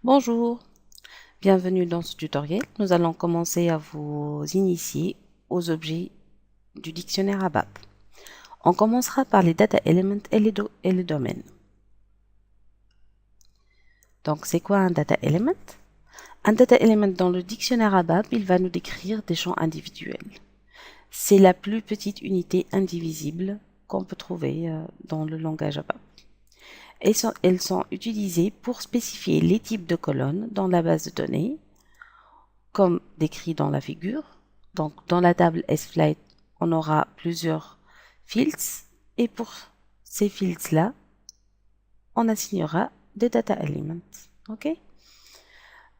Bonjour, bienvenue dans ce tutoriel. Nous allons commencer à vous initier aux objets du dictionnaire ABAP. On commencera par les data elements et les domaines. Donc, c'est quoi un data element? Un data element dans le dictionnaire ABAP, il va nous décrire des champs individuels. C'est la plus petite unité indivisible qu'on peut trouver dans le langage ABAP. Elles sont utilisées pour spécifier les types de colonnes dans la base de données, comme décrit dans la figure. Donc, dans la table SFlight, on aura plusieurs fields et pour ces fields-là, on assignera des data elements. OK?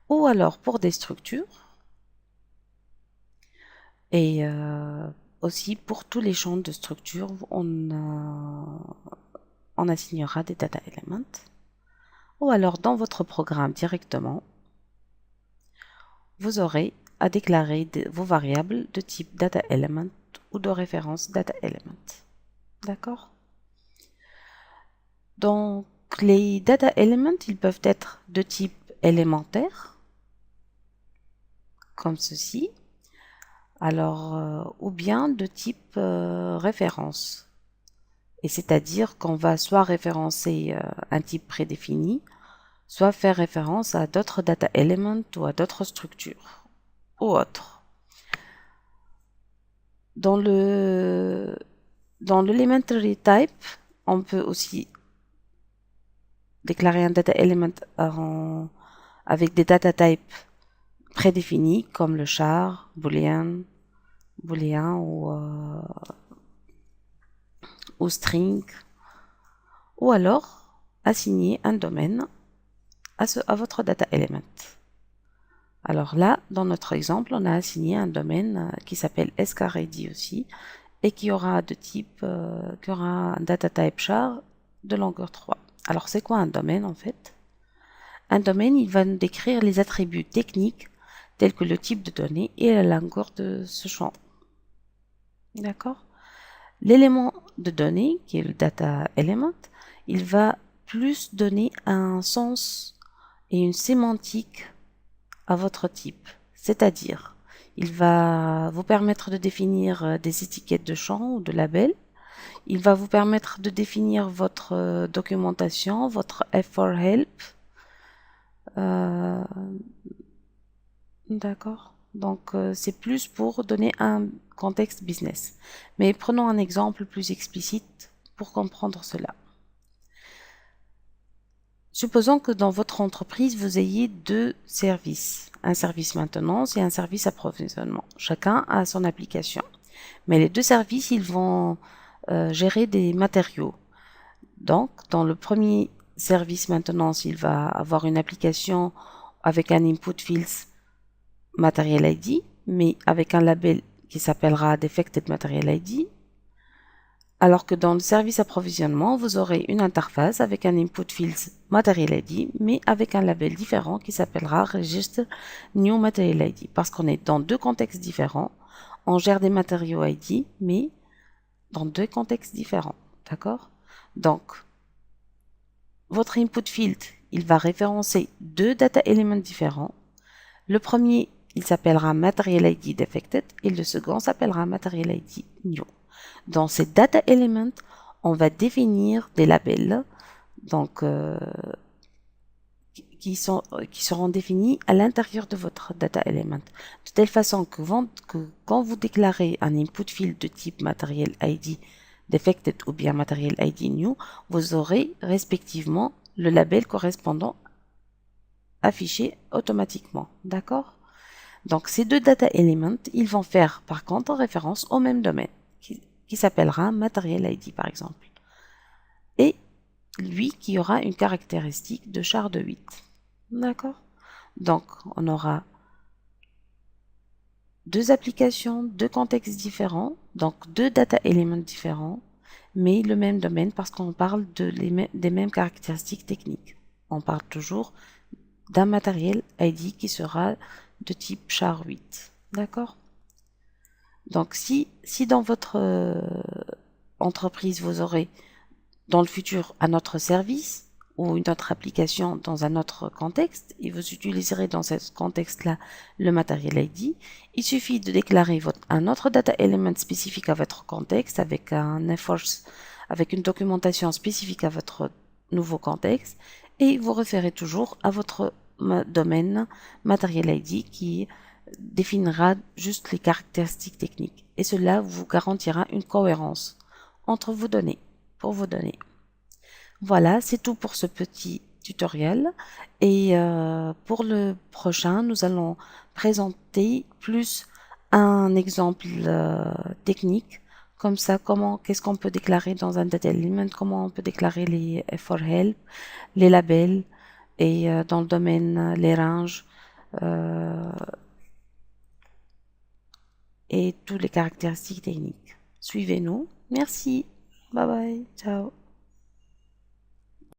Ou alors pour des structures et aussi pour tous les champs de structure, on assignera des data elements. Ou alors dans votre programme directement, vous aurez à déclarer vos variables de type data element ou de référence data element. D'accord? Donc, les data elements, ils peuvent être de type élémentaire, comme ceci, alors, ou bien de type référence. Et c'est-à-dire qu'on va soit référencer un type prédéfini, soit faire référence à d'autres data elements ou à d'autres structures, ou autres. Dans l'elementary type, on peut aussi déclarer un data element avec des data types prédéfinis comme le char, boolean ou string, ou alors assigner un domaine à votre data element. Alors là, dans notre exemple, on a assigné un domaine qui s'appelle skrd aussi et qui aura qui aura un data type char de longueur 3. Alors c'est quoi un domaine en fait? Un domaine, il va nous décrire les attributs techniques tels que le type de données et la longueur de ce champ. D'accord? L'élément de données, qui est le data element, il va plus donner un sens et une sémantique à votre type. C'est-à-dire, il va vous permettre de définir des étiquettes de champs ou de labels. Il va vous permettre de définir votre documentation, votre F4 help. D'accord. Donc, c'est plus pour donner un contexte business. Mais prenons un exemple plus explicite pour comprendre cela. Supposons que dans votre entreprise, vous ayez deux services, un service maintenance et un service approvisionnement. Chacun a son application. Mais les deux services, ils vont gérer des matériaux. Donc, dans le premier service maintenance, il va avoir une application avec un input fields Material ID, mais avec un label qui s'appellera Defected Material ID, alors que dans le service approvisionnement, vous aurez une interface avec un input fields Material ID, mais avec un label différent qui s'appellera Register New Material ID, parce qu'on est dans deux contextes différents, on gère des matériaux ID, mais dans deux contextes différents, d'accord? Donc, votre input field, il va référencer deux data elements différents. Le premier, il s'appellera Material ID Defected et le second s'appellera Material ID New. Dans ces data elements, on va définir des labels donc, qui seront définis à l'intérieur de votre data element. De telle façon que quand vous déclarez un input field de type Material ID Defected ou bien Material ID New, vous aurez respectivement le label correspondant affiché automatiquement. D'accord? Donc ces deux data elements, ils vont faire par contre référence au même domaine qui s'appellera Material ID par exemple. Et lui qui aura une caractéristique de char de 8. D'accord? Donc on aura deux applications, deux contextes différents, donc deux data elements différents, mais le même domaine parce qu'on parle des mêmes caractéristiques techniques. On parle toujours d'un matériel ID qui sera de type char 8. D'accord? Donc, si dans votre entreprise, vous aurez dans le futur un autre service ou une autre application dans un autre contexte et vous utiliserez dans ce contexte-là le matériel ID, il suffit de déclarer un autre data element spécifique à votre contexte avec avec une documentation spécifique à votre nouveau contexte et vous référez toujours à votre domaine matériel ID qui définira juste les caractéristiques techniques et cela vous garantira une cohérence entre vos données pour vos données. Voilà, c'est tout pour ce petit tutoriel et pour le prochain, nous allons présenter plus un exemple technique comme ça, qu'est-ce qu'on peut déclarer dans un data element, comment on peut déclarer les for help, les labels et dans le domaine les ranges et toutes les caractéristiques techniques. Suivez-nous. Merci. Bye bye. Ciao.